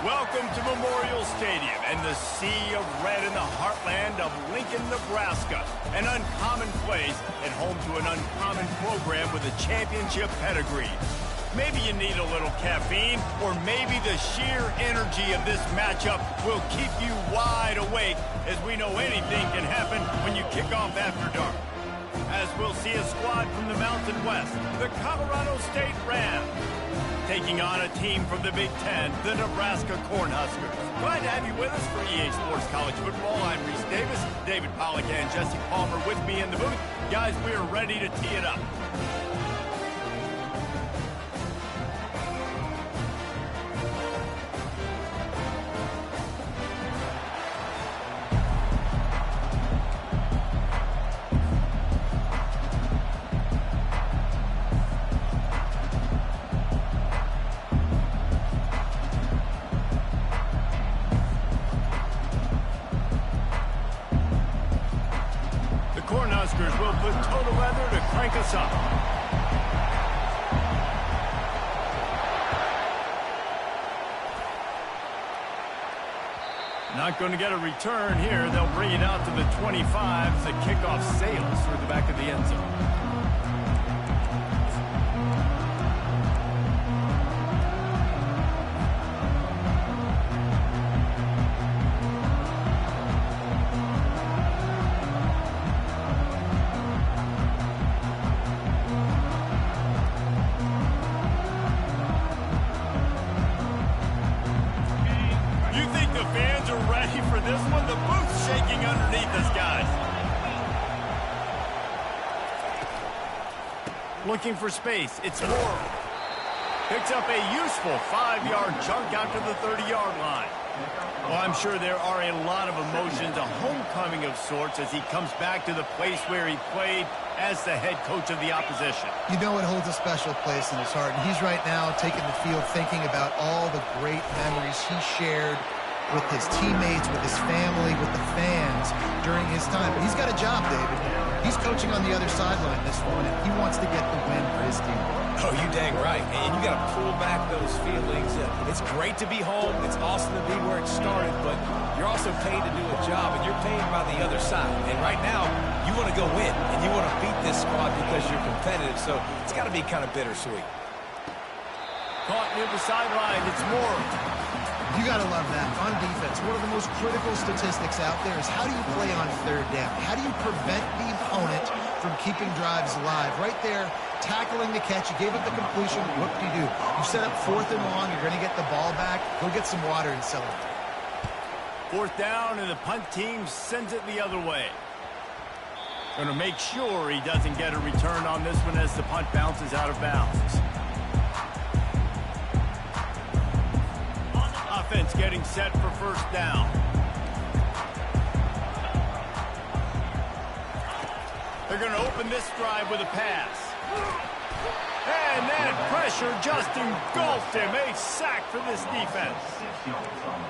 Welcome to Memorial Stadium and the sea of red in the heartland of Lincoln, Nebraska. An uncommon place and home to an uncommon program with a championship pedigree. Maybe you need a little caffeine, or maybe the sheer energy of this matchup will keep you wide awake, as we know anything can happen when you kick off after dark. As we'll see a squad from the Mountain West, the Colorado State Rams, taking on a team from the Big Ten, the Nebraska Cornhuskers. Glad to have you with us for EA Sports College Football. I'm Reese Davis, David Pollack and Jesse Palmer with me in the booth. Guys, we are ready to tee it up. Cornhuskers will put total leather to crank us up. Not going to get a return here. They'll bring it out to the 25. The kickoff sails through the back of the end zone. This one, the booth's shaking underneath us, guys. Looking for space. It's Moore. Picks up a useful 5-yard chunk out to the 30-yard line. Well, I'm sure there are a lot of emotions, a homecoming of sorts, as he comes back to the place where he played as the head coach of the opposition. You know it holds a special place in his heart, and he's right now taking the field thinking about all the great memories he shared with his teammates, with his family, with the fans during his time. But he's got a job, David. He's coaching on the other sideline this one, and he wants to get the win for his team. Oh, you dang right. And you got to pull back those feelings. It's great to be home. It's awesome to be where it started, but you're also paid to do a job, and you're paid by the other side. And right now, you want to go win, and you want to beat this squad because you're competitive. So it's got to be kind of bittersweet. Caught near the sideline. It's Moore. You got to love that. On defense, one of the most critical statistics out there is how do you play on third down? How do you prevent the opponent from keeping drives alive? Right there, tackling the catch. You gave up the completion. What do? You set up 4th and long. You're going to get the ball back. Go get some water and celebrate. 4th down, and the punt team sends it the other way. Going to make sure he doesn't get a return on this one as the punt bounces out of bounds. Offense getting set for 1st down. They're going to open this drive with a pass. And that pressure just engulfed him. A sack for this defense.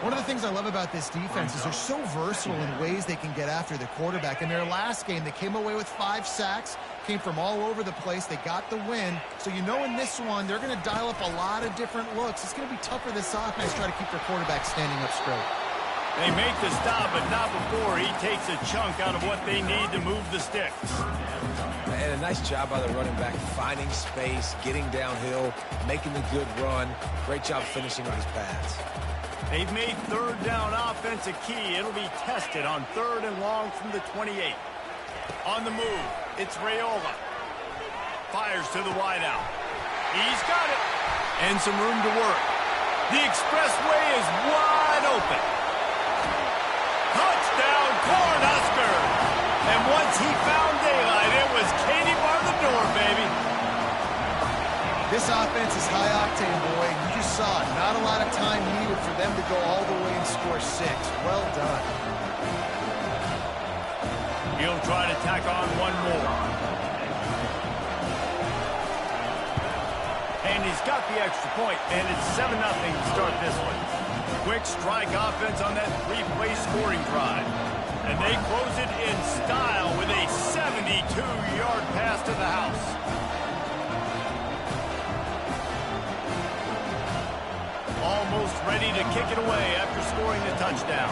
One of the things I love about this defense is they're so versatile in ways they can get after the quarterback. In their last game, they came away with 5 sacks, came from all over the place. They got the win. So you know in this one, they're going to dial up a lot of different looks. It's going to be tough for this offense to try to keep their quarterback standing up straight. They make the stop, but not before he takes a chunk out of what they need to move the sticks. And a nice job by the running back, finding space, getting downhill, making a good run. Great job finishing on his pass. They've made 3rd down offense a key. It'll be tested on 3rd and long from the 28. On the move, it's Raiola. Fires to the wideout. He's got it. And some room to work. The expressway is wide open. Touchdown, Cornhuskers! And once he found daylight, it was Katie bar the door, baby. This offense is high octane, boy. You just saw it. Not a lot of time needed for them to go all the way and score 6. Well done. He'll try to tack on one more. And he's got the extra point, and it's 7-0 to start this one. Quick strike offense on that 3-play scoring drive. And they close it in style with a 72-yard pass to the house. almost ready to kick it away after scoring the touchdown.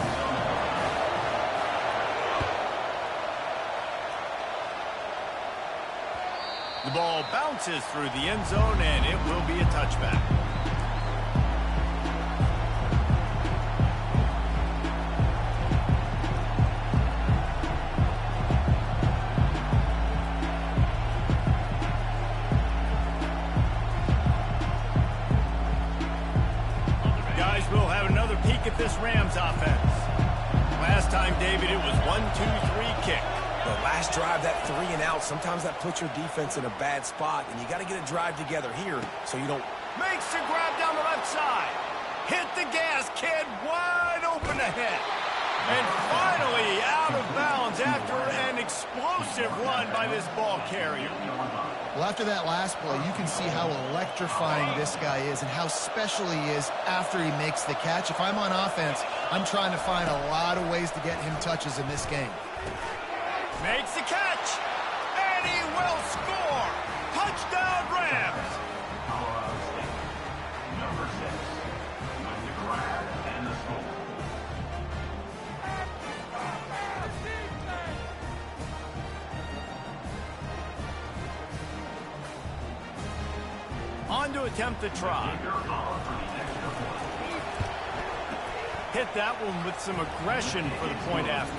The ball bounces through the end zone, and it will be a touchback. Guys, we'll have another peek at this Rams offense. Last time, David, it was 1-2-3 kick. The last drive, that 3 and out, sometimes that puts your defense in a bad spot, and you got to get a drive together here so you don't... Makes the grab down the left side. Hit the gas, kid. Wide open ahead. And finally out of bounds after an explosive run by this ball carrier. Well, after that last play, you can see how electrifying this guy is and how special he is after he makes the catch. If I'm on offense, I'm trying to find a lot of ways to get him touches in this game. Makes the catch, and he will score. Touchdown, Rams. Number 6, with the grab and the score. On to attempt the try. Hit that one with some aggression for the point after.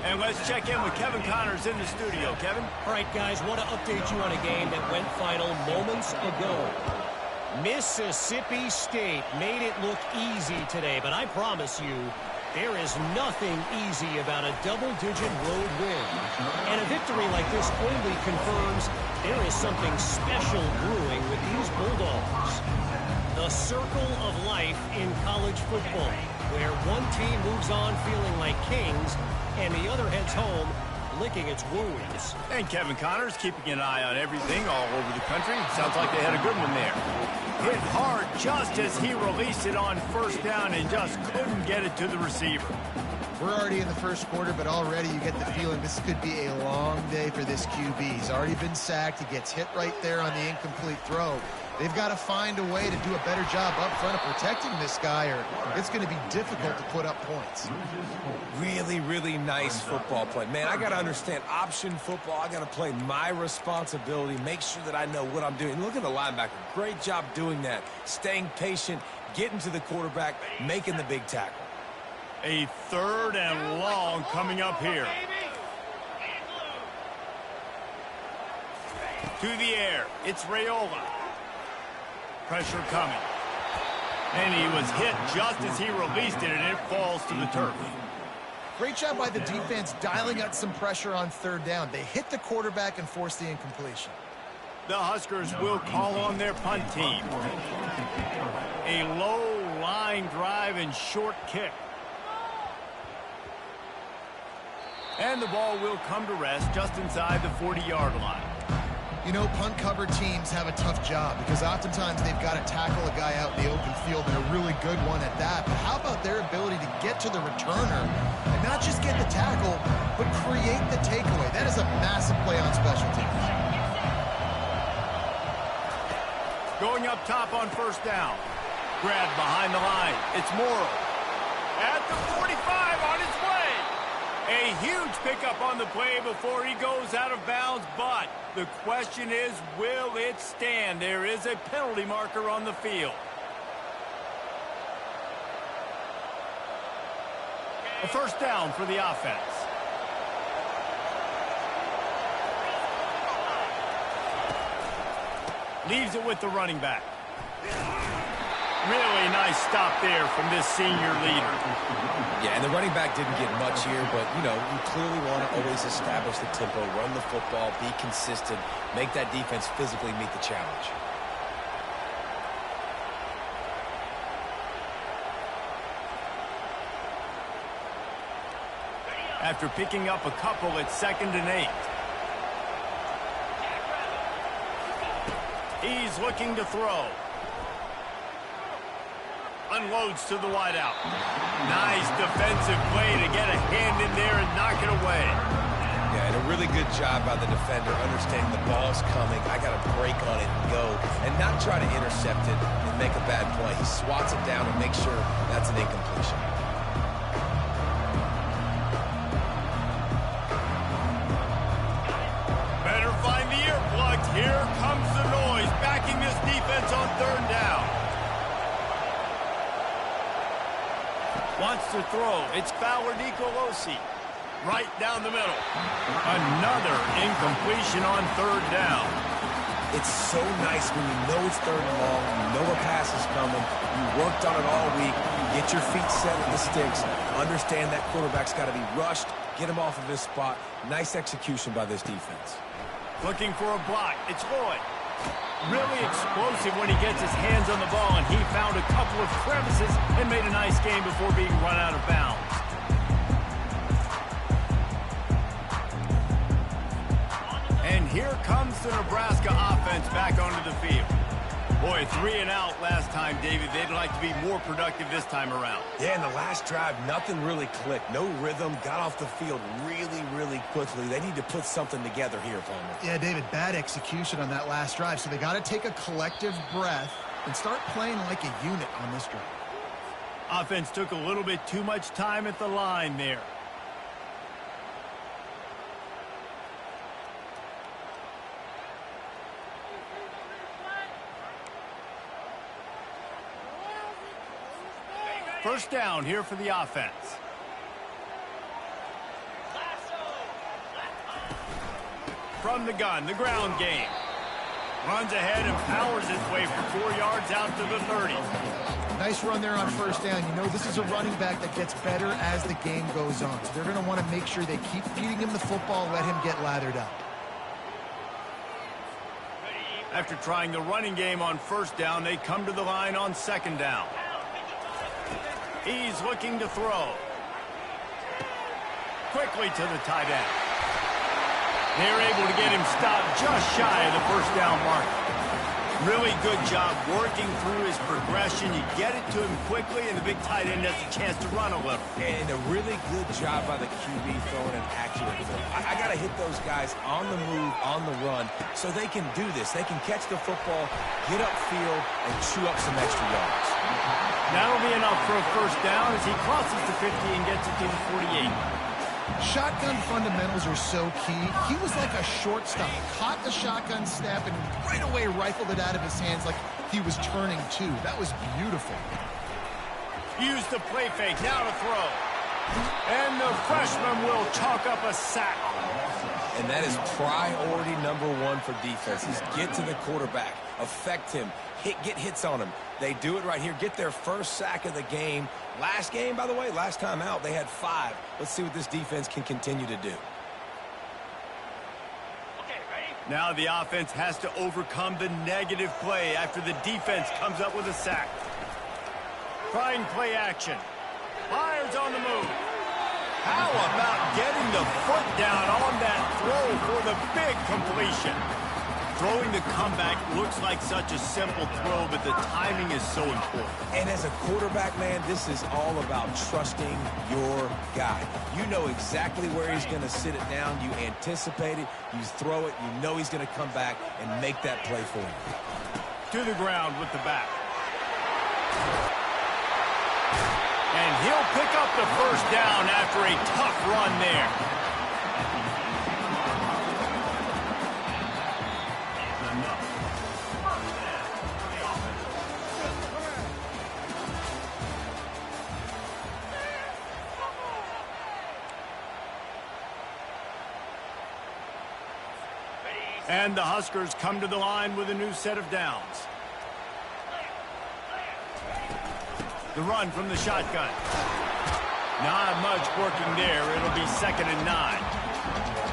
And let's check in with Kevin Connors in the studio. Kevin? All right, guys, want to update you on a game that went final moments ago. Mississippi State made it look easy today, but I promise you, there is nothing easy about a double-digit road win. And a victory like this only confirms there is something special brewing with these Bulldogs. The circle of life in college football, where one team moves on feeling like kings, and the other heads home licking its wounds. And Kevin Connors keeping an eye on everything all over the country. Sounds like they had a good one there. Hit hard just as he released it on first down and just couldn't get it to the receiver. We're already in the first quarter, but already you get the feeling this could be a long day for this QB. He's already been sacked. He gets hit right there on the incomplete throw. They've got to find a way to do a better job up front of protecting this guy, or it's going to be difficult to put up points. Really, really nice football play. Man, I got to understand option football. I got to play my responsibility, make sure that I know what I'm doing. Look at the linebacker. Great job doing that. Staying patient, getting to the quarterback, making the big tackle. A 3rd and long coming up here. To the air. It's Raiola. Pressure coming. And he was hit just as he released it, and it falls to the turf. Great job by the defense dialing out some pressure on 3rd down. They hit the quarterback and forced the incompletion. The Huskers will call on their punt team. A low line drive and short kick. And the ball will come to rest just inside the 40-yard line. You know, punt cover teams have a tough job because oftentimes they've got to tackle a guy out in the open field, and a really good one at that. But how about their ability to get to the returner and not just get the tackle, but create the takeaway? That is a massive play on special teams. Going up top on first down. Grab behind the line. It's Morrow. At the 45 on his way. A huge pickup on the play before he goes out of bounds, but the question is, will it stand? There is a penalty marker on the field. A first down for the offense. Leaves it with the running back. Really nice stop there from this senior leader. Yeah, and the running back didn't get much here, but, you know, you clearly want to always establish the tempo, run the football, be consistent, make that defense physically meet the challenge. After picking up a couple, it's 2nd and 8. He's looking to throw. Unloads to the wideout. Nice defensive play to get a hand in there and knock it away. Yeah, and a really good job by the defender understanding the ball's coming. I got to break on it and go and not try to intercept it and make a bad play. He swats it down and makes sure that's an incompletion. Better find the earplugs. Here comes the noise, backing this defense on third down. Wants to throw. It's Fowler Nicolosi. Right down the middle. Another incompletion on third down. It's so nice when you know it's third and long, you know a pass is coming, you worked on it all week, you get your feet set at the sticks, understand that quarterback's got to be rushed, get him off of his spot. Nice execution by this defense. Looking for a block. It's Lloyd. Really explosive when he gets his hands on the ball, and he found a couple of crevices and made a nice game before being run out of bounds. And here comes the Nebraska offense back onto the field. Boy, 3 and out last time, David. They'd like to be more productive this time around. Yeah, in the last drive, nothing really clicked. No rhythm, got off the field really, really quickly. They need to put something together here, Palmer. Yeah, David, bad execution on that last drive, so they got to take a collective breath and start playing like a unit on this drive. Offense took a little bit too much time at the line there. First down here for the offense. From the gun, the ground game. Runs ahead and powers his way for 4 yards out to the 30. Nice run there on first down. You know, this is a running back that gets better as the game goes on. So they're going to want to make sure they keep feeding him the football, let him get lathered up. After trying the running game on first down, they come to the line on second down. He's looking to throw. Quickly to the tight end. They're able to get him stopped just shy of the first down mark. Really good job working through his progression. You get it to him quickly, and the big tight end has a chance to run a little. And a really good job by the QB throwing an accurate throw. I got to hit those guys on the move, on the run, so they can do this. They can catch the football, get upfield, and chew up some extra yards. That'll be enough for a first down as he crosses the 50 and gets it to the 48. Shotgun fundamentals are so key. He was like a shortstop. Caught the shotgun snap and right away rifled it out of his hands like he was turning two. That was beautiful. Use the play fake. Now to throw. And the freshman will chalk up a sack. And that is priority number one for defenses. Get to the quarterback. Affect him. Get hits on him. They do it right here. Get their first sack of the game. Last game, by the way, last time out, they had 5. Let's see what this defense can continue to do. Now the offense has to overcome the negative play after the defense comes up with a sack. Trying play action. Fires on the move. How about getting the foot down on that throw for the big completion? Throwing the comeback looks like such a simple throw, but the timing is so important. And as a quarterback, man, this is all about trusting your guy. You know exactly where he's going to sit it down. You anticipate it. You throw it. You know he's going to come back and make that play for you. To the ground with the back. And he'll pick up the first down after a tough run there. And the Huskers come to the line with a new set of downs. The run from the shotgun. Not much working there. It'll be 2nd and 9.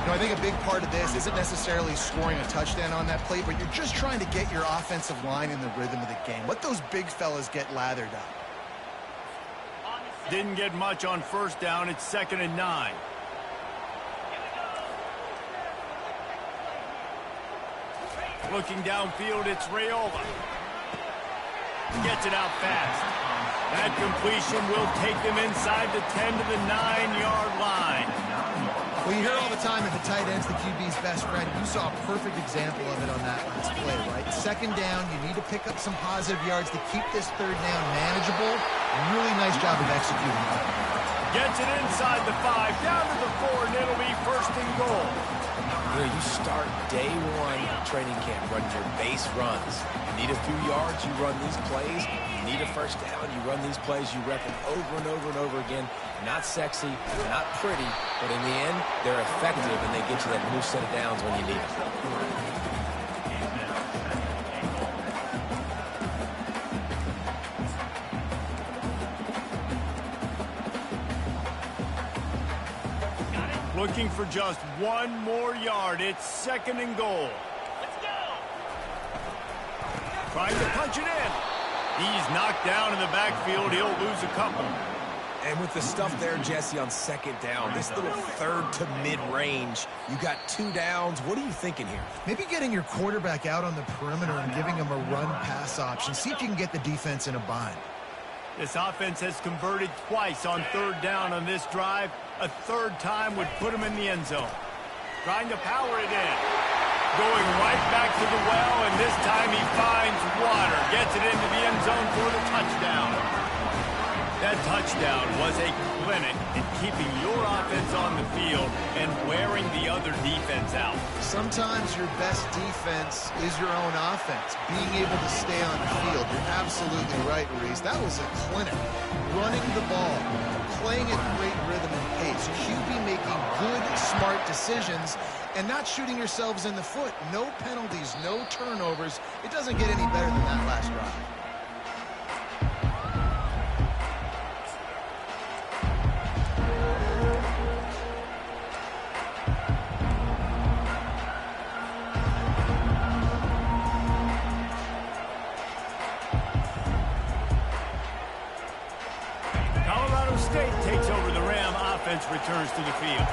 You know, I think a big part of this isn't necessarily scoring a touchdown on that play, but you're just trying to get your offensive line in the rhythm of the game. Let those big fellas get lathered up. Didn't get much on first down. It's 2nd and 9. Looking downfield, it's Raiola. Gets it out fast. That completion will take them inside the 10 to the 9-yard line. Well, you hear all the time that the tight end's the QB's best friend. You saw a perfect example of it on that last play, right? Second down, you need to pick up some positive yards to keep this third down manageable. Really nice job of executing that. Gets it inside the 5, down to the 4, and it'll be first and goal. Here, you start day one training camp running your base runs. You need a few yards, you run these plays. You need a first down, you run these plays. You rep them over and over and over again. Not sexy, not pretty, but in the end, they're effective, and they get you that new set of downs when you need them. Looking for just one more yard. It's second and goal. Let's go. Trying to punch it in. He's knocked down in the backfield. He'll lose a couple. And with the stuff there, Jesse, on second down, this little third to mid-range, you got 2 downs. What are you thinking here? Maybe getting your quarterback out on the perimeter and giving him a run-pass option. See if you can get the defense in a bind. This offense has converted twice on third down on this drive. A third time would put him in the end zone. Trying to power it in. Going right back to the well, and this time he finds water. Gets it into the end zone for the touchdown. That touchdown was a clinic in keeping your offense on the field and wearing the other defense out. Sometimes your best defense is your own offense, being able to stay on the field. You're absolutely right, Reese. That was a clinic. Running the ball, playing at great rhythm and pace. QB making good, smart decisions and not shooting yourselves in the foot. No penalties, no turnovers. It doesn't get any better than that last drive. Returns to the field.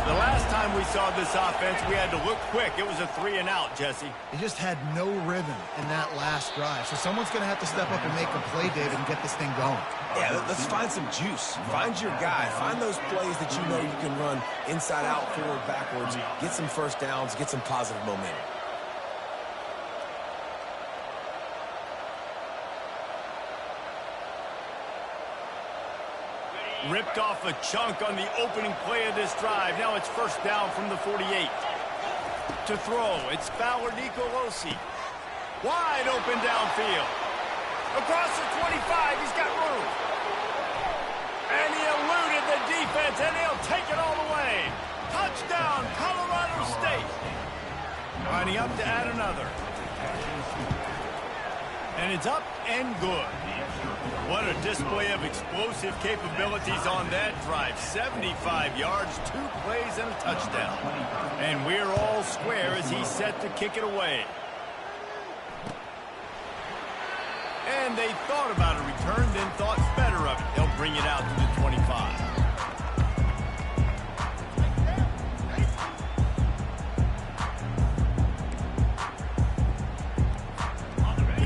The last time we saw this offense, we had to look quick. It was a 3 and out, Jesse. They just had no rhythm in that last drive. So someone's going to have to step up and make a play, David, and get this thing going. Yeah, let's find some juice. Find your guy. Find those plays that you know you can run inside out, forward, backwards. Get some first downs. Get some positive momentum. Ripped off a chunk on the opening play of this drive. Now it's first down from the 48. To throw, it's Fowler Nicolosi. Wide open downfield. Across the 25, he's got room. And he eluded the defense, and he'll take it all the way. Touchdown, Colorado State. Lining up to add another. And it's up and good. What a display of explosive capabilities on that drive. 75 yards, 2 plays, and a touchdown. And we're all square as he's set to kick it away. And they thought about a return, then thought better of it. They'll bring it out to the 25.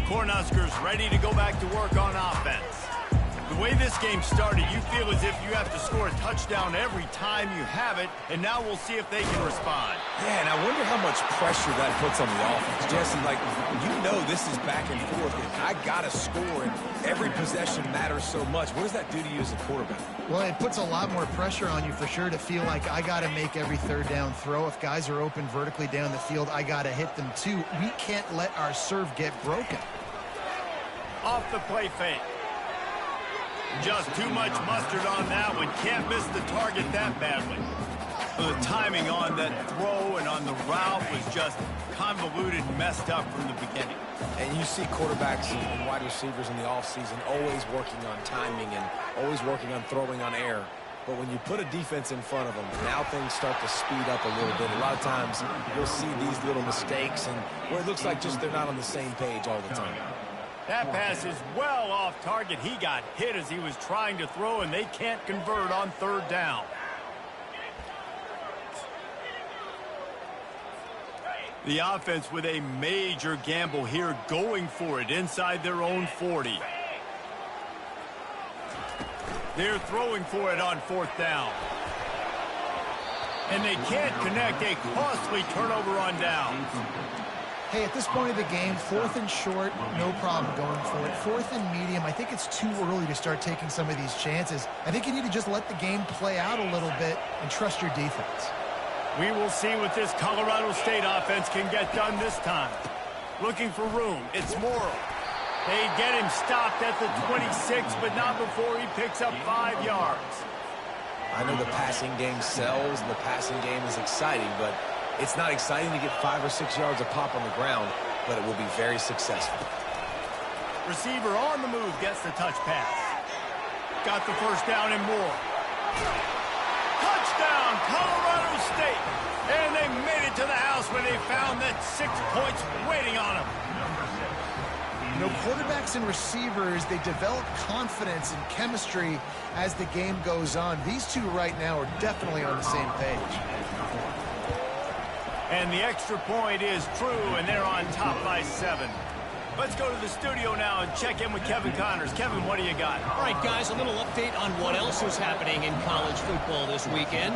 Cornhuskers ready to go back to work on offense. The way this game started, you feel as if you have to score a touchdown every time you have it, and now we'll see if they can respond. Yeah, and I wonder how much pressure that puts on the offense. Jesse, like, you know this is back and forth, and I got to score, and every possession matters so much. What does that do to you as a quarterback? Well, it puts a lot more pressure on you for sure to feel like I got to make every third down throw. If guys are open vertically down the field, I got to hit them too. We can't let our serve get broken. Off the play fake. Just too much mustard on that one. Can't miss the target that badly. The timing on that throw and on the route was just convoluted and messed up from the beginning. And you see quarterbacks and wide receivers in the offseason always working on timing and always working on throwing on air. But when you put a defense in front of them, now things start to speed up a little bit. A lot of times you'll see these little mistakes and where it looks like just they're not on the same page all the time. That pass is well off target. He got hit as he was trying to throw, and they can't convert on third down. The offense with a major gamble here, going for it inside their own 40. They're throwing for it on fourth down. And they can't connect a costly turnover on downs. Hey, at this point of the game, 4th and short, no problem going for it. 4th and medium, I think it's too early to start taking some of these chances. I think you need to just let the game play out a little bit and trust your defense. We will see what this Colorado State offense can get done this time. Looking for room, it's Morrill. They get him stopped at the 26, but not before he picks up 5 yards. I know the passing game sells and the passing game is exciting, but it's not exciting to get 5 or 6 yards a pop on the ground, but it will be very successful. Receiver on the move gets the touch pass. Got the first down and more. Touchdown, Colorado State. And they made it to the house when they found that 6 points waiting on them. You know, quarterbacks and receivers, they develop confidence and chemistry as the game goes on. These two right now are definitely on the same page. And the extra point is true, and they're on top by 7. Let's go to the studio now and check in with Kevin Connors. Kevin, what do you got? All right, guys, a little update on what else is happening in college football this weekend.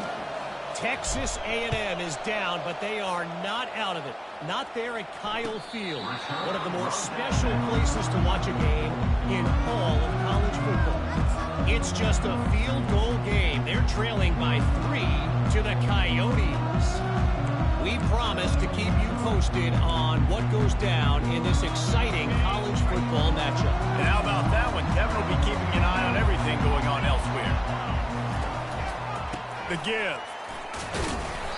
Texas A&M is down, but they are not out of it. Not there at Kyle Field, one of the more special places to watch a game in all of college football. It's just a field goal game. They're trailing by 3 to the Coyotes. We promise to keep you posted on what goes down in this exciting college football matchup. And how about that one? Kevin will be keeping an eye on everything going on elsewhere. The give.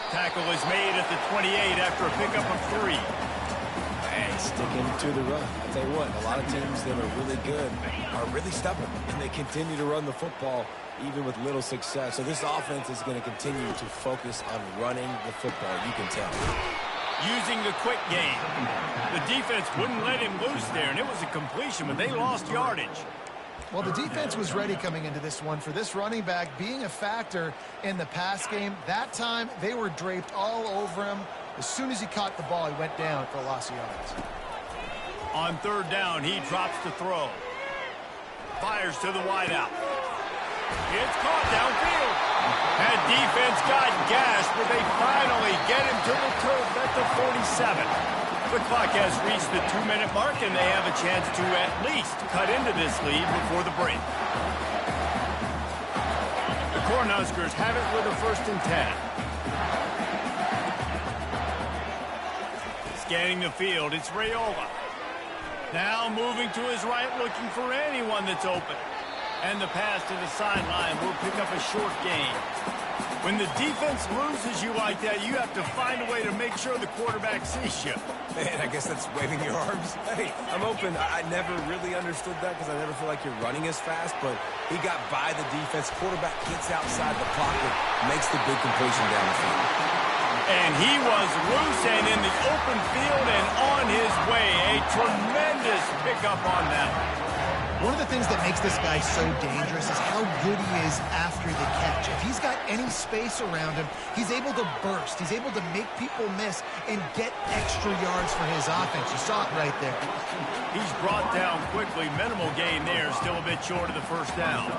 Tackle is made at the 28 after a pickup of 3. Hey, sticking to the run. I'll tell you what, a lot of teams that are really good are really stubborn, and they continue to run the football even with little success. So this offense is going to continue to focus on running the football, you can tell. Using the quick game. The defense wouldn't let him loose there, and it was a completion, but they lost yardage. Well, the defense was ready coming into this one for this running back being a factor in the pass game. That time, they were draped all over him. As soon as he caught the ball, he went down for a loss of yards. On 3rd down, he drops the throw. Fires to the wideout. It's caught downfield. That defense got gashed, but they finally get him to the turf at the 47. The clock has reached the 2-minute mark, and they have a chance to at least cut into this lead before the break. The Cornhuskers have it with a 1st and 10. Scanning the field, it's Raiola. Now moving to his right, looking for anyone that's open. And the pass to the sideline will pick up a short gain. When the defense loses you like that, you have to find a way to make sure the quarterback sees you. Man, I guess that's waving your arms. Hey, I'm open. I never really understood that because I never feel like you're running as fast, but he got by the defense. Quarterback gets outside the pocket, makes the big completion down the field. And he was loose and in the open field and on his way. A tremendous pickup on that. One of the things that makes this guy so dangerous is how good he is after the catch. If he's got any space around him, he's able to burst. He's able to make people miss and get extra yards for his offense. You saw it right there. He's brought down quickly. Minimal gain there. Still a bit short of the 1st down.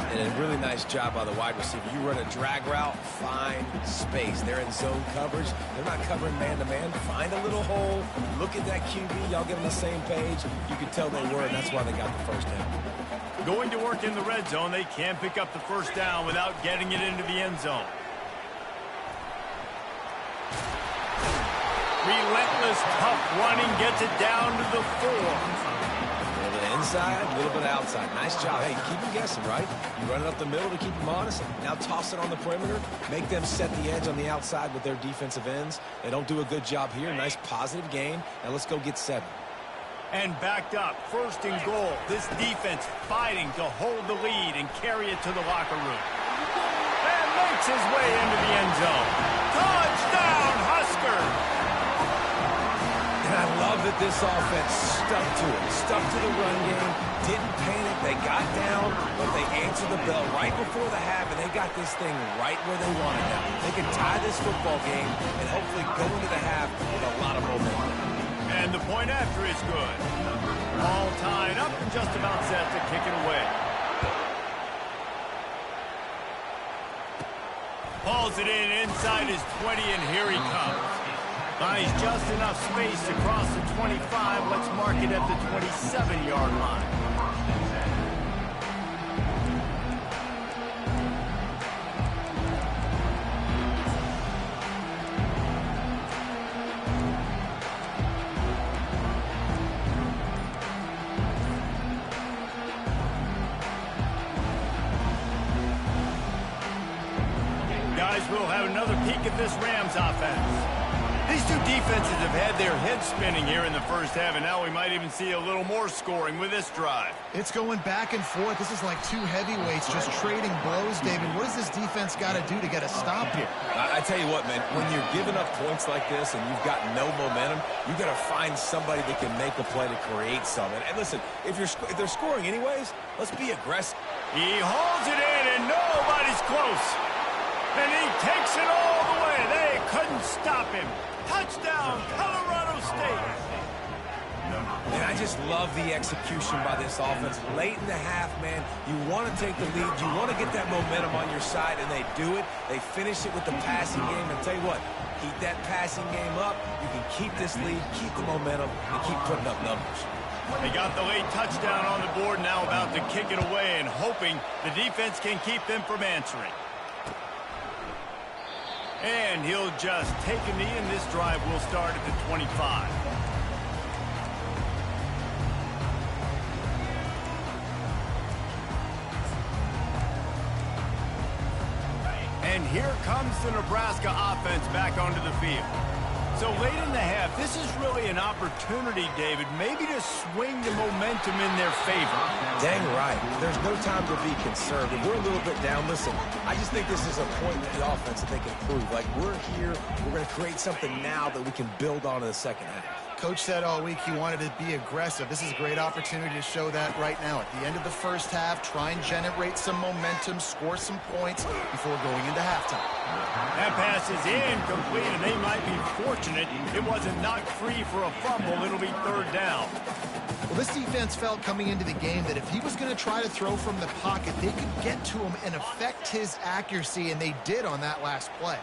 And a really nice job by the wide receiver. You run a drag route, find space. They're in zone coverage. They're not covering man-to-man. Find a little hole. Look at that QB. Y'all get on the same page. You can tell they were, and that's why they got the 1st down. Going to work in the red zone. They can't pick up the 1st down without getting it into the end zone. Relentless, tough running gets it down to the 4. A little bit inside, a little bit outside. Nice job. Hey, keep them guessing, right? You run it up the middle to keep them honest. Now toss it on the perimeter. Make them set the edge on the outside with their defensive ends. They don't do a good job here. Nice positive gain. Now let's go get 7. And backed up, 1st and goal. This defense fighting to hold the lead and carry it to the locker room. And makes his way into the end zone. Touchdown, Husker! And I love that this offense stuck to it. Stuck to the run game. Didn't panic. They got down, but they answered the bell right before the half, and they got this thing right where they wanted now. They can tie this football game and hopefully go into the half with a lot of momentum. And the point after is good. All tied up and just about set to kick it away. Ball hauls it in inside his 20, and here he comes. Finds just enough space to cross the 25. Let's mark it at the 27-yard line. Guys, we'll have another peek at this Rams offense. These two defenses have had their heads spinning here in the first half, and now we might even see a little more scoring with this drive. It's going back and forth. This is like two heavyweights just trading blows, David. What does this defense got to do to get a stop here? I tell you what, man, when you're giving up points like this and you've got no momentum, you got to find somebody that can make a play to create something. And listen, if they're scoring anyways, let's be aggressive. He hauls it in, and nobody's close. And he takes it all the way. They couldn't stop him. Touchdown, Colorado State. And I just love the execution by this offense. Late in the half, man, you want to take the lead. You want to get that momentum on your side, and they do it. They finish it with the passing game. And tell you what, keep that passing game up. You can keep this lead, keep the momentum, and keep putting up numbers. They got the late touchdown on the board, now about to kick it away and hoping the defense can keep them from answering. And he'll just take a knee, and this drive will start at the 25. And here comes the Nebraska offense back onto the field. So late in the half, this is really an opportunity, David, maybe to swing the momentum in their favor. Dang right. There's no time to be concerned. If we're a little bit down, listen, I just think this is a point in the offense that they can prove. Like, we're here, we're going to create something now that we can build on in the second half. Coach said all week he wanted to be aggressive. This is a great opportunity to show that right now. At the end of the first half, try and generate some momentum, score some points before going into halftime. That pass is incomplete, and they might be fortunate it wasn't knocked free for a fumble. It'll be third down. Well, this defense felt coming into the game that if he was going to try to throw from the pocket, they could get to him and affect his accuracy, and they did on that last play.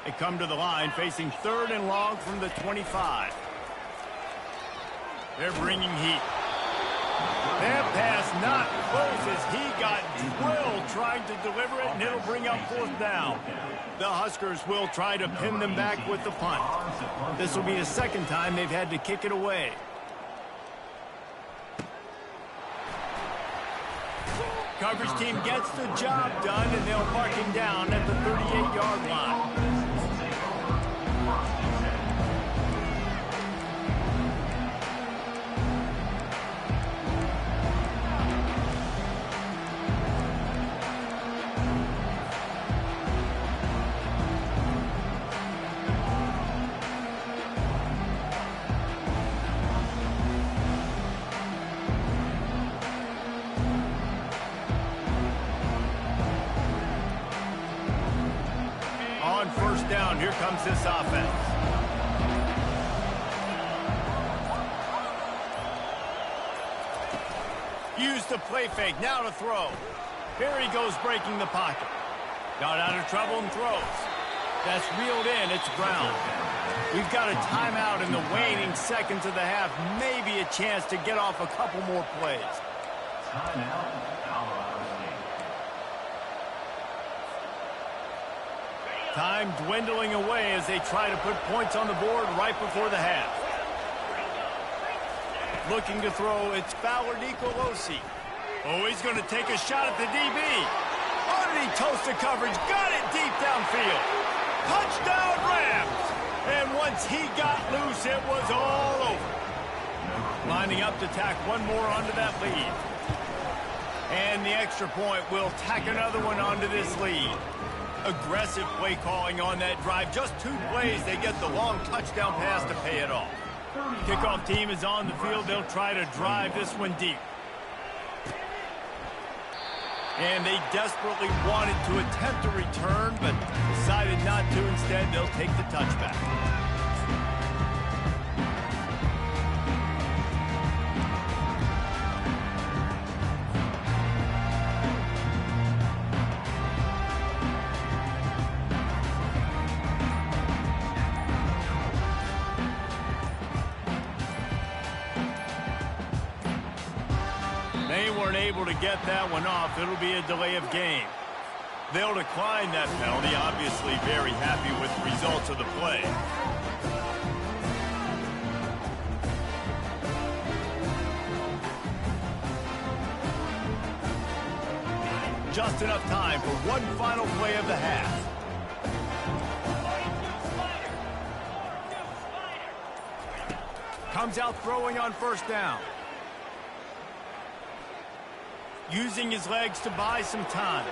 They come to the line facing third and long from the 25. They're bringing heat. That pass not close as he got drilled trying to deliver it, and it'll bring up fourth down. The Huskers will try to pin them back with the punt. This will be the second time they've had to kick it away. Coverage team gets the job done, and they'll mark him down at the 38-yard line. First down, here comes this offense. Use the play fake, now to throw. Here he goes breaking the pocket. Got out of trouble and throws. That's reeled in, it's Brown. We've got a timeout in the waning seconds of the half. Maybe a chance to get off a couple more plays. Timeout, Colorado State. Time dwindling away as they try to put points on the board right before the half. Looking to throw, it's Fowler Nicolosi. Oh, he's going to take a shot at the DB. Oh, did he toast the coverage? Got it deep downfield. Touchdown, Rams! And once he got loose, it was all over. Lining up to tack one more onto that lead. And the extra point will tack another one onto this lead. Aggressive play calling on that drive. Just 2 plays, they get the long touchdown pass to pay it off. Kickoff team is on the field. They'll try to drive this one deep. And they desperately wanted to attempt a return, but decided not to. Instead, they'll take the touchback. able to get that one off, it'll be a delay of game. They'll decline that penalty, obviously very happy with the results of the play. Just enough time for one final play of the half. Comes out throwing on first down. Using his legs to buy some time.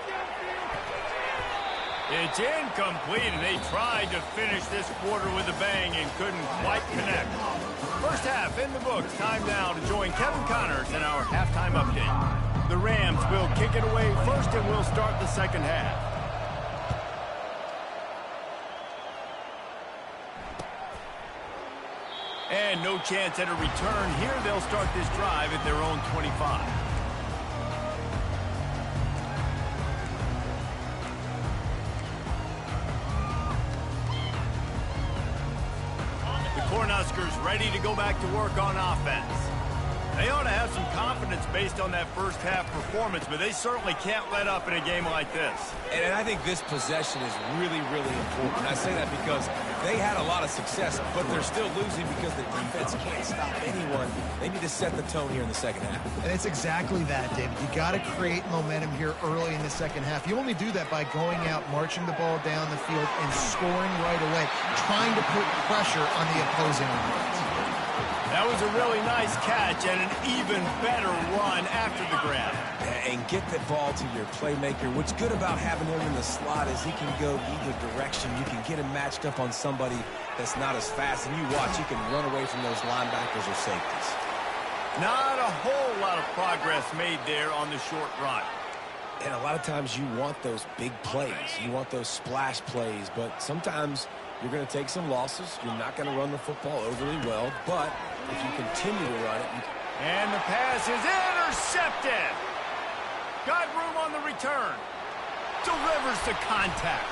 It's incomplete, and they tried to finish this quarter with a bang and couldn't quite connect. First half in the books. Time now to join Kevin Connors in our halftime update. The Rams will kick it away first, and we'll start the second half. And no chance at a return here. They'll start this drive at their own 25. The Cornhuskers ready to go back to work on offense. They ought to have some confidence based on that first half performance, but they certainly can't let up in a game like this. And I think this possession is really, really important. I say that because they had a lot of success, but they're still losing because the defense can't stop anyone. They need to set the tone here in the second half. And it's exactly that, David. You got to create momentum here early in the second half. You only do that by going out, marching the ball down the field, and scoring right away, trying to put pressure on the opposing offense. That was a really nice catch and an even better run after the grab. And get the ball to your playmaker. What's good about having him in the slot is he can go either direction. You can get him matched up on somebody that's not as fast, and you watch, he can run away from those linebackers or safeties. Not a whole lot of progress made there on the short run. And a lot of times you want those big plays. You want those splash plays, but sometimes you're going to take some losses. You're not going to run the football overly well, but if you continue to run it, and the pass is intercepted. Got room on the return. Delivers the contact.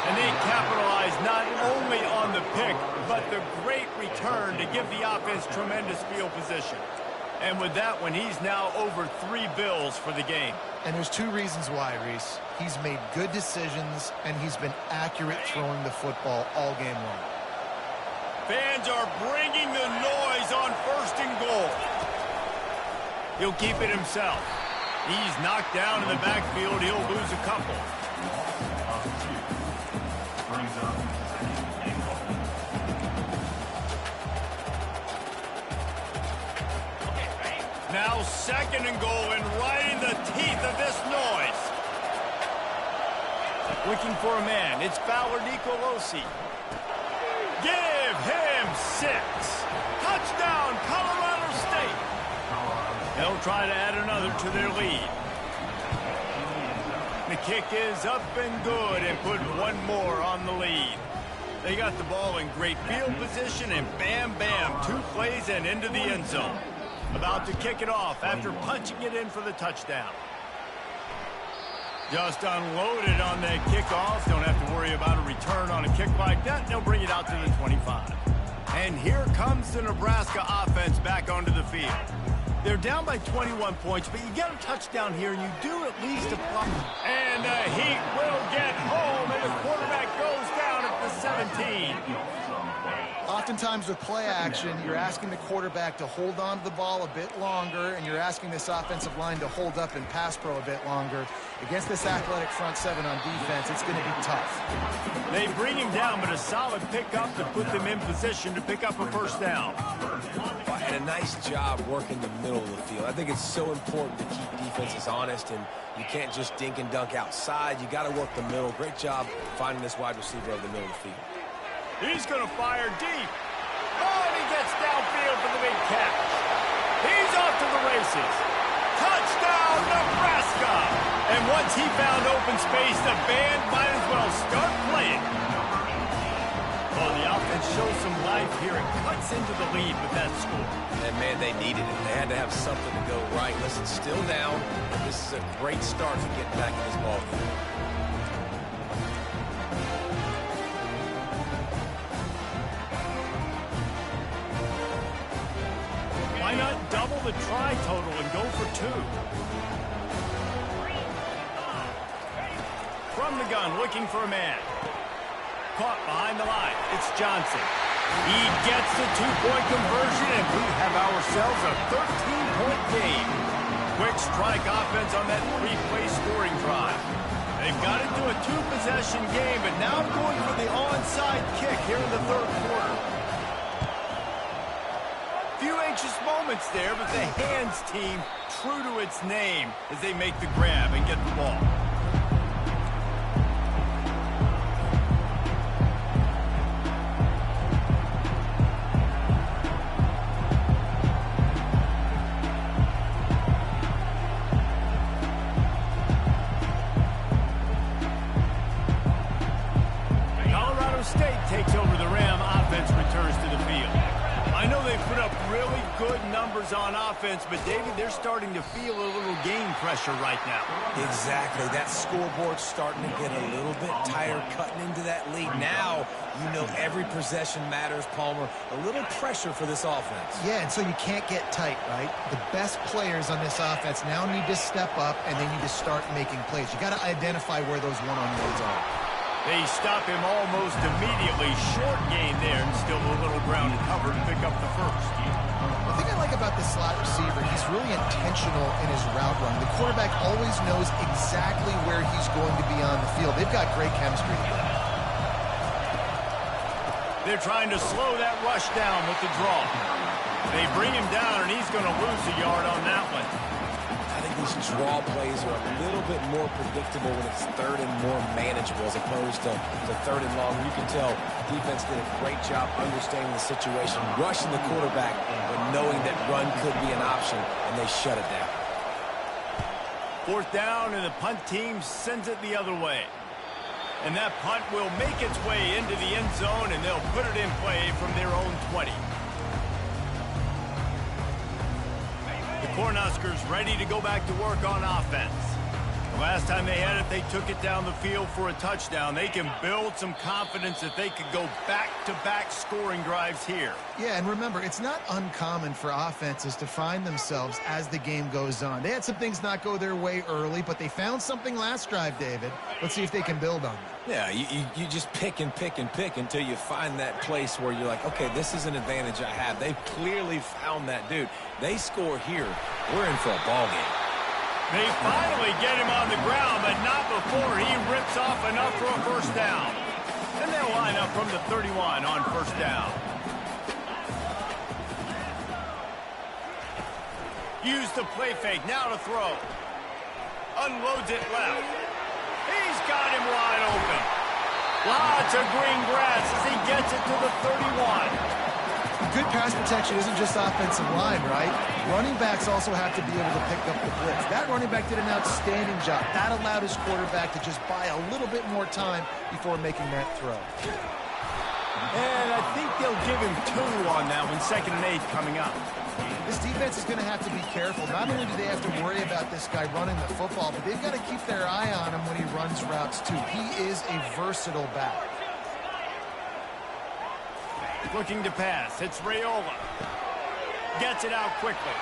And they capitalize not only on the pick, but the great return to give the offense tremendous field position. And with that one, he's now over 3 bills for the game. And there's 2 reasons why, Reese. He's made good decisions, and he's been accurate throwing the football all game long. Fans are bringing the noise on first and goal. He'll keep it himself. He's knocked down in the backfield. He'll lose a couple. Now second and goal, and right in the teeth of this noise. Looking for a man. It's Fowler Nicolosi. Give him 6. Touchdown, Colorado State. They'll try to add another to their lead. The kick is up and good, and put one more on the lead. They got the ball in great field position, and bam, bam, 2 plays and into the end zone. About to kick it off after punching it in for the touchdown. Just unloaded on that kickoff. Don't have to worry about a return on a kick like that. They'll bring it out to the 25. And here comes the Nebraska offense back onto the field. They're down by 21 points, but you get a touchdown here, and you do at least a plum. And the Heat will get home, and the quarterback goes down at the 17. Oftentimes with play action, you're asking the quarterback to hold on to the ball a bit longer, and you're asking this offensive line to hold up and pass pro a bit longer. Against this athletic front 7 on defense, it's going to be tough. They bring him down, but a solid pickup to put them in position to pick up a first down. And a nice job working the middle of the field. I think it's so important to keep defenses honest, and you can't just dink and dunk outside. You got to work the middle. Great job finding this wide receiver over the middle of the field. He's going to fire deep. Oh, and he gets downfield for the big catch. He's off to the races. Touchdown, Nebraska! And once he found open space, the band might as well start playing. Well, the offense shows some life here and cuts into the lead with that score. And, man, they needed it. They had to have something to go right. Listen, still down, but this is a great start to getting back in this ball game. Why not double the try total and go for 2? from the gun, looking for a man. Caught behind the line. It's Johnson. He gets the two-point conversion, and we have ourselves a 13-point game. Quick strike offense on that three-play scoring drive. They've got it to a two-possession game, but now going for the onside kick here in the third quarter. Few anxious moments there, but the hands team true to its name as they make the grab and get the ball. State takes over the rim. Offense returns to the field. I know they put up really good numbers on offense, but David, they're starting to feel a little game pressure right now. Exactly. That scoreboard's starting to get a little bit tighter cutting into that lead. Now, you know every possession matters, Palmer. A little pressure for this offense. Yeah, and so you can't get tight, right? The best players on this offense now need to step up, and they need to start making plays. You got to identify where those one-on-ones are. They stop him almost immediately. Short gain there, and still a little ground covered to pick up the first. The thing I like about this slot receiver, he's really intentional in his route run. The quarterback always knows exactly where he's going to be on the field. They've got great chemistry together. They're trying to slow that rush down with the draw. They bring him down, and he's going to lose a yard on that one. I think these draw plays are a little bit more predictable when it's third and more manageable as opposed to third and long. You can tell defense did a great job understanding the situation, rushing the quarterback, but knowing that run could be an option, and they shut it down. Fourth down, and the punt team sends it the other way. And that punt will make its way into the end zone, and they'll put it in play from their own 20. Cornhuskers ready to go back to work on offense. The last time they had it, they took it down the field for a touchdown. They can build some confidence that they could go back-to-back scoring drives here. Yeah, and remember, it's not uncommon for offenses to find themselves as the game goes on. They had some things not go their way early, but they found something last drive, David. Let's see if they can build on that. Yeah, you just pick and pick and pick until you find that place where you're like, okay, this is an advantage I have. They've clearly found that dude. They score here, we're in for a ball game. They finally get him on the ground, but not before he rips off enough for a first down. And they'll line up from the 31 on first down. Use the play fake, now to throw. Unloads it left. He's got him wide open. Lots of green grass as he gets it to the 31. Good pass protection isn't just offensive line, right? Running backs also have to be able to pick up the blitz. That running back did an outstanding job. That allowed his quarterback to just buy a little bit more time before making that throw. And I think they'll give him 2 on that one, 2nd and 8 coming up. This defense is going to have to be careful. Not only do they have to worry about this guy running the football, but they've got to keep their eye on him when he runs routes too. He is a versatile back. Looking to pass. It's Raiola. Gets it out quickly.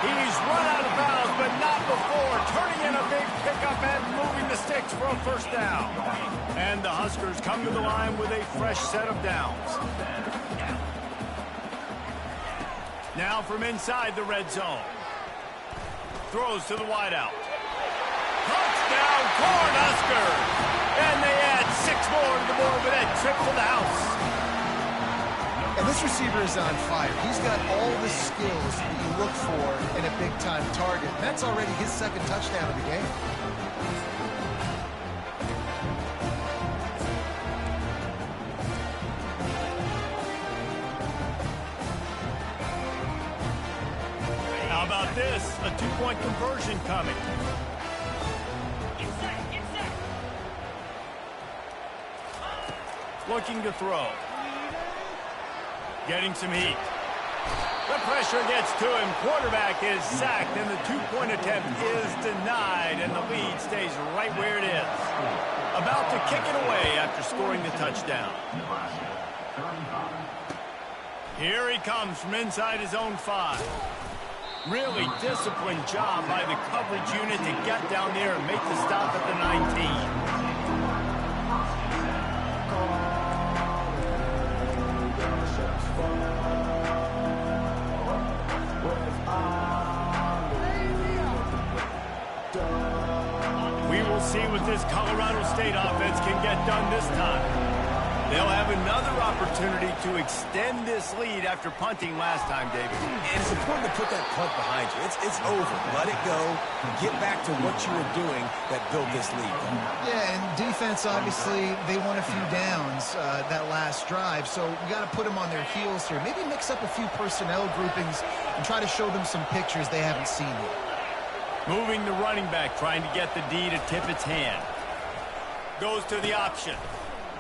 He's run out of bounds, but not before. Turning in a big pickup and moving the sticks for a first down. And the Huskers come to the line with a fresh set of downs. Now from inside the red zone. Throws to the wideout. Touchdown, Cornhuskers! And they add 6 more to the board with that trip to the house. And this receiver is on fire. He's got all the skills that you look for in a big-time target. And that's already his 2nd touchdown of the game. How about this? A 2-point conversion coming. Looking to throw. Getting some heat. The pressure gets to him. Quarterback is sacked, and the 2-point attempt is denied, and the lead stays right where it is. About to kick it away after scoring the touchdown. Here he comes from inside his own 5. Really disciplined job by the coverage unit to get down there and make the stop at the 19. We will see what this Colorado State offense can get done this time. They'll have another opportunity to extend this lead after punting last time, David. And it's important to put that punt behind you. It's over. Let it go. Get back to what you were doing that built this lead. Yeah, and defense, obviously, they won a few downs that last drive, so you got to put them on their heels here. Maybe mix up a few personnel groupings and try to show them some pictures they haven't seen yet. Moving the running back, trying to get the D to tip its hand. Goes to the option.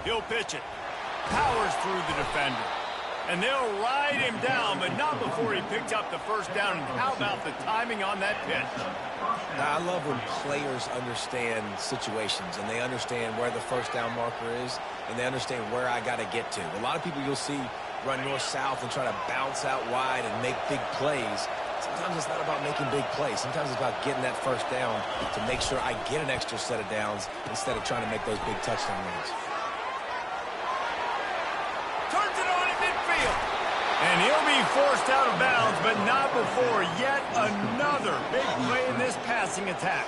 He'll pitch it. Powers through the defender. And they'll ride him down, but not before he picked up the first down. And how about the timing on that pitch? Now, I love when players understand situations and they understand where the first down marker is and they understand where I got to get to. A lot of people you'll see run north-south and try to bounce out wide and make big plays. Sometimes it's not about making big plays. Sometimes it's about getting that first down to make sure I get an extra set of downs instead of trying to make those big touchdown runs. Turns it on in midfield. And he'll be forced out of bounds, but not before yet another big play in this passing attack.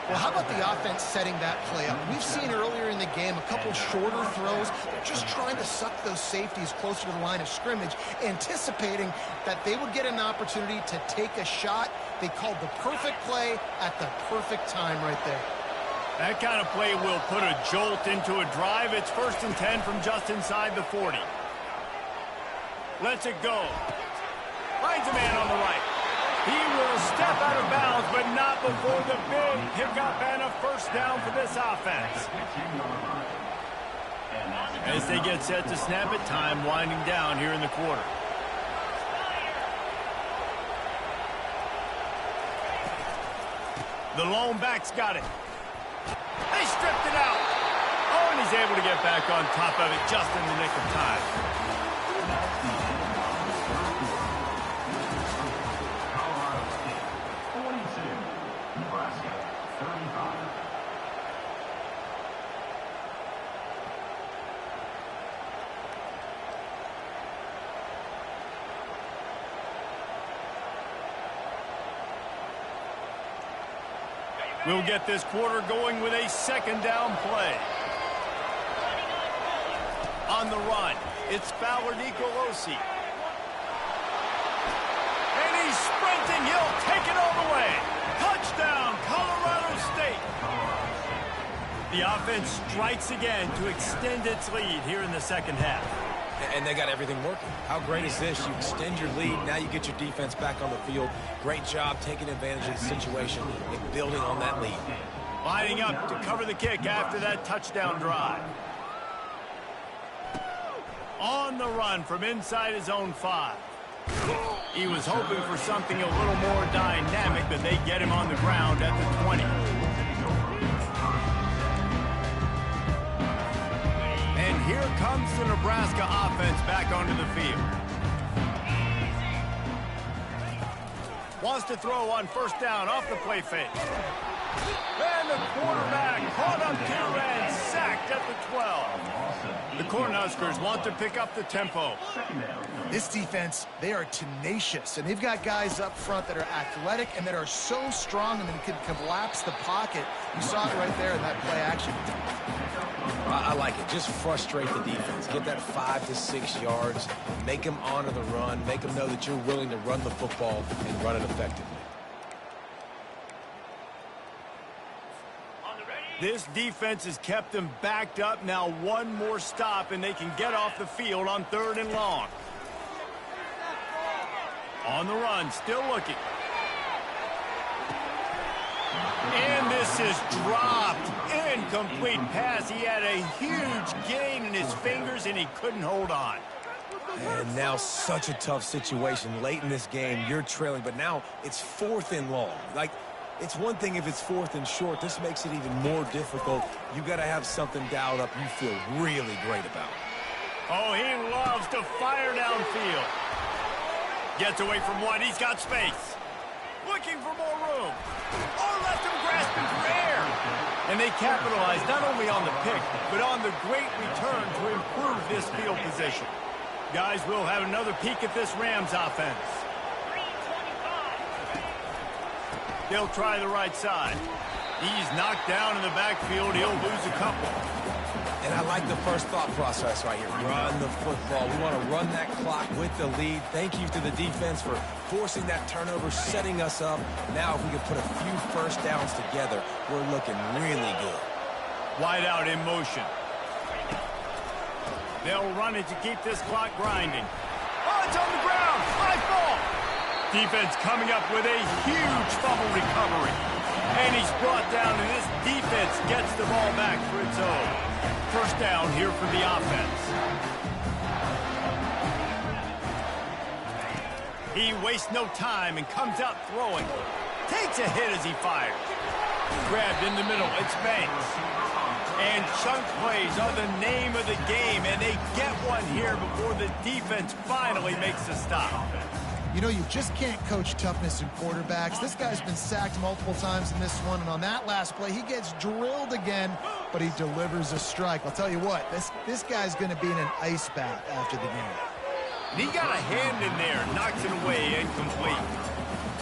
Well, how about the offense setting that play up? We've seen earlier in the game a couple shorter throws. They're just trying to suck those safeties closer to the line of scrimmage, anticipating that they would get an opportunity to take a shot. They called the perfect play at the perfect time right there. That kind of play will put a jolt into a drive. It's 1st and 10 from just inside the 40. Lets it go. Finds a man on the right. He will step out of bounds, but not before the big pickup and a first down for this offense. As they get set to snap it, time winding down here in the quarter. The lone back's got it. They stripped it out. Oh, and he's able to get back on top of it just in the nick of time. We'll get this quarter going with a second down play. On the run, it's Fowler Nicolosi. And he's sprinting. He'll take it all the way. Touchdown, Colorado State. The offense strikes again to extend its lead here in the second half. And they got everything working. How great is this? You extend your lead. Now you get your defense back on the field. Great job taking advantage of the situation and building on that lead. Lining up to cover the kick after that touchdown drive. On the run from inside his own 5. He was hoping for something a little more dynamic, but they get him on the ground at the 20. And here comes the Nebraska offense back onto the field. Wants to throw on first down off the play fake. And the quarterback caught up to and sacked at the 12. The Cornhuskers want to pick up the tempo. This defense, they are tenacious, and they've got guys up front that are athletic and that are so strong and that can collapse the pocket. You saw it right there in that play action. I like it. Just frustrate the defense. Get that 5 to 6 yards. Make them honor the run. Make them know that you're willing to run the football and run it effectively. This defense has kept them backed up. Now one more stop, and they can get off the field on 3rd and long. On the run, still looking. And this is dropped. Incomplete pass. He had a huge gain in his fingers, and he couldn't hold on. And now such a tough situation. Late in this game, you're trailing, but now it's 4th and long. It's one thing if it's 4th and short. This makes it even more difficult. You got to have something dialed up you feel really great about. Oh, he loves to fire downfield. Gets away from one. He's got space. looking for more room. Or left him grasping for air. And they capitalized not only on the pick, but on the great return to improve this field position. Guys, we'll have another peek at this Rams offense. They'll try the right side. He's knocked down in the backfield. He'll lose a couple. And I like the first thought process right here. Run the football. We want to run that clock with the lead. Thank you to the defense for forcing that turnover, setting us up. Now if we can put a few first downs together, we're looking really good. Wide out in motion. They'll run it to keep this clock grinding. Oh, it's on the ground. High ball. Defense coming up with a huge fumble recovery. And he's brought down, and this defense gets the ball back for its own. First down here for the offense. He wastes no time and comes out throwing. Takes a hit as he fires. Grabbed in the middle. It's Banks. And chunk plays are the name of the game, and they get one here before the defense finally makes a stop. You know, you just can't coach toughness in quarterbacks. This guy's been sacked multiple times in this one, and on that last play, he gets drilled again, but he delivers a strike. I'll tell you what, this guy's going to be in an ice bath after the game. And he got a hand in there, knocks it away, incomplete.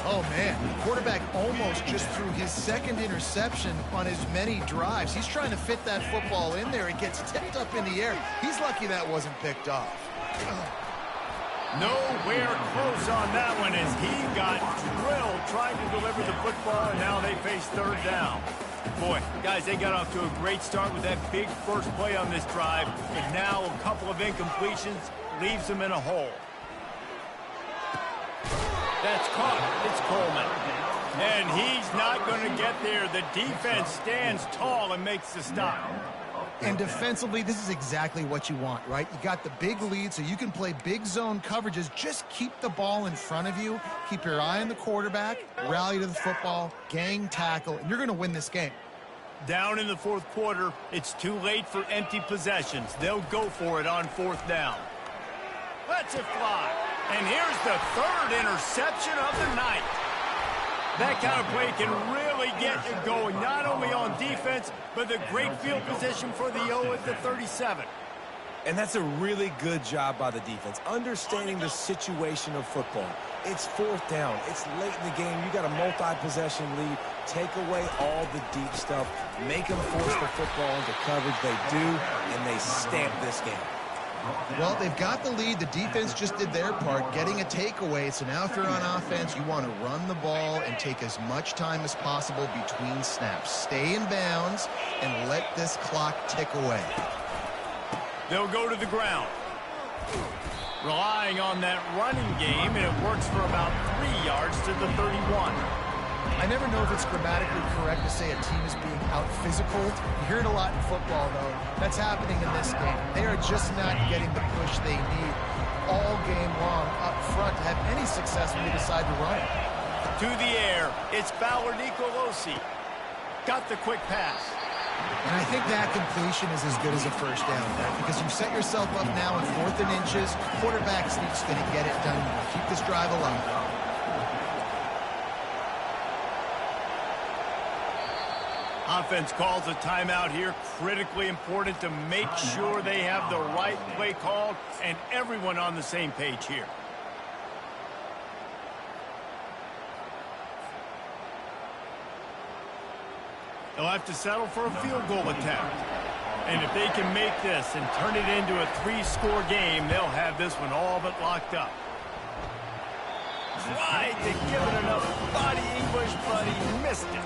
Oh, man, the quarterback almost just threw his second interception on as many drives. He's trying to fit that football in there. It gets tipped up in the air. He's lucky that wasn't picked off. Nowhere close on that one as he got drilled trying to deliver the football, and now they face third down. Boy, guys, they got off to a great start with that big first play on this drive, but now a couple of incompletions leaves them in a hole. That's caught. It's Coleman. And he's not going to get there. The defense stands tall and makes the stop. And defensively, this is exactly what you want, right? You got the big lead, so you can play big zone coverages. Just keep the ball in front of you. Keep your eye on the quarterback. Rally to the football. Gang tackle. And you're going to win this game. Down in the fourth quarter, it's too late for empty possessions. They'll go for it on fourth down. Let's it fly. And here's the third interception of the night. That kind of play can really get you going, not only on defense, but the great field position for the O at the 37. And that's a really good job by the defense, understanding the situation of football. It's fourth down. It's late in the game. You got a multi-possession lead. Take away all the deep stuff. Make them force the football into coverage. They do, and they stamp this game. Well, they've got the lead. The defense just did their part, getting a takeaway. So now if you're on offense, you want to run the ball and take as much time as possible between snaps. Stay in bounds and let this clock tick away. They'll go to the ground. Relying on that running game, and it works for about 3 yards to the 31. I never know if it's grammatically correct to say a team is being out-physical. You hear it a lot in football, though. That's happening in this game. They are just not getting the push they need all game long up front to have any success when they decide to run it. To the air, it's Fowler Nicolosi. Got the quick pass. And I think that completion is as good as a first down, right? Because you've set yourself up now in 4th and inches. Quarterback sneak's going to get it done. Keep this drive alive. Offense calls a timeout here. Critically important to make sure they have the right play called and everyone on the same page here. They'll have to settle for a field goal attempt. And if they can make this and turn it into a 3-score game, they'll have this one all but locked up. Tried to give it enough body English, but he missed it.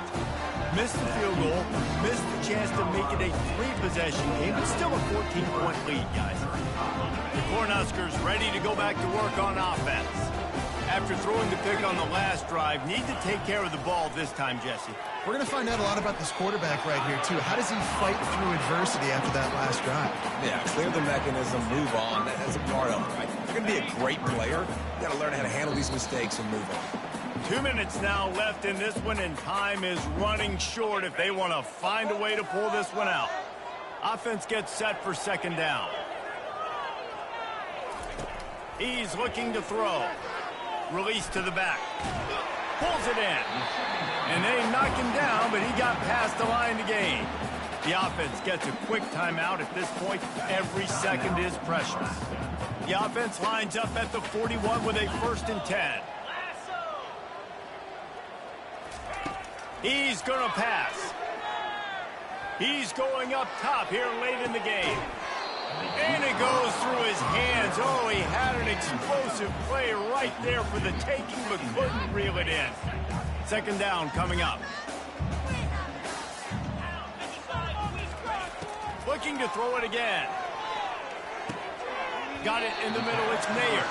Missed the field goal, missed the chance to make it a 3-possession game, but still a 14-point lead, guys. The Cornhuskers ready to go back to work on offense. After throwing the pick on the last drive, need to take care of the ball this time, Jesse. We're going to find out a lot about this quarterback right here, too. How does he fight through adversity after that last drive? Yeah, clear the mechanism, move on. That's a part of it, right? You're going to be a great player. You got to learn how to handle these mistakes and move on. 2 minutes now left in this one, and time is running short if they want to find a way to pull this one out. Offense gets set for second down. He's looking to throw. Release to the back. Pulls it in. And they knock him down, but he got past the line to gain. The offense gets a quick timeout at this point. Every second is precious. The offense lines up at the 41 with a 1st and 10. He's going to pass. He's going up top here late in the game. And it goes through his hands. Oh, he had an explosive play right there for the taking, but couldn't reel it in. 2nd down coming up. Looking to throw it again. Got it in the middle. It's Mayer.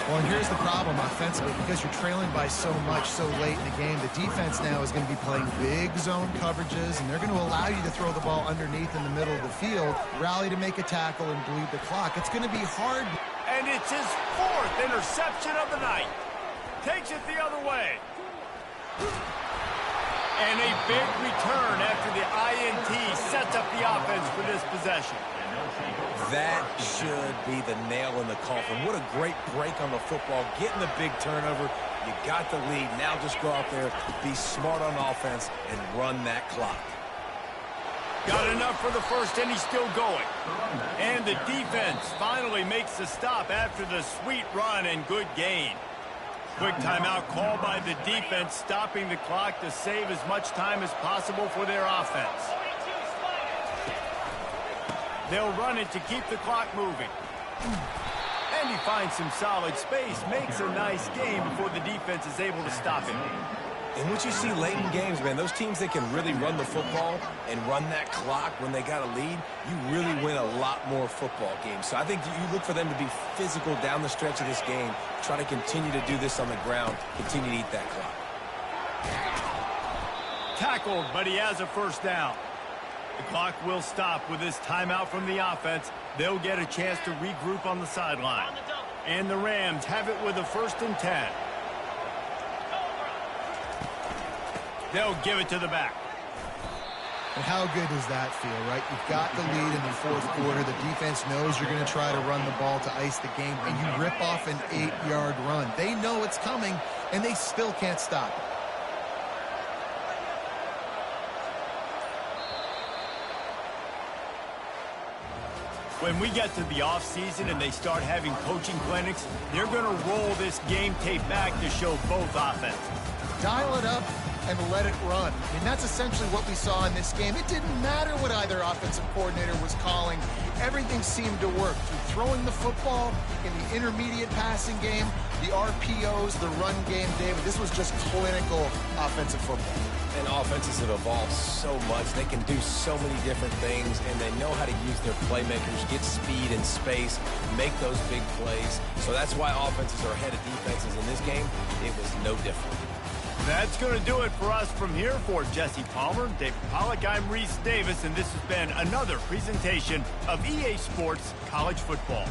Well, and here's the problem offensively. Because you're trailing by so much so late in the game, the defense now is going to be playing big zone coverages, and they're going to allow you to throw the ball underneath in the middle of the field, rally to make a tackle, and bleed the clock. It's going to be hard. And it's his 4th interception of the night. Takes it the other way. And a big return after the INT sets up the offense for this possession. That should be the nail in the coffin. What a great break on the football. Getting the big turnover. You got the lead. Now just go out there, be smart on offense, and run that clock. Got enough for the 1st, and he's still going. And the defense finally makes the stop after the sweet run and good gain. Quick timeout called by the defense, stopping the clock to save as much time as possible for their offense. They'll run it to keep the clock moving. And he finds some solid space, makes a nice game before the defense is able to stop him. And what you see late in games, man, those teams that can really run the football and run that clock when they got a lead, you really win a lot more football games. So I think you look for them to be physical down the stretch of this game, try to continue to do this on the ground, continue to eat that clock. Tackled, but he has a 1st down. The clock will stop with this timeout from the offense. They'll get a chance to regroup on the sideline. And the Rams have it with a 1st and 10. They'll give it to the back. And how good does that feel, right? You've got the lead in the 4th quarter. The defense knows you're going to try to run the ball to ice the game, and you rip off an 8-yard run. They know it's coming, and they still can't stop it. When we get to the offseason and they start having coaching clinics, they're going to roll this game tape back to show both offenses. Dial it up and let it run. I mean, that's essentially what we saw in this game. It didn't matter what either offensive coordinator was calling. Everything seemed to work. Through throwing the football, in the intermediate passing game, the RPOs, the run game, David. This was just clinical offensive football. And offenses have evolved so much. They can do so many different things, and they know how to use their playmakers, get speed and space, make those big plays. So that's why offenses are ahead of defenses in this game. It was no different. That's going to do it for us from here. For Jesse Palmer, David Pollack, I'm Reese Davis, and this has been another presentation of EA Sports College Football.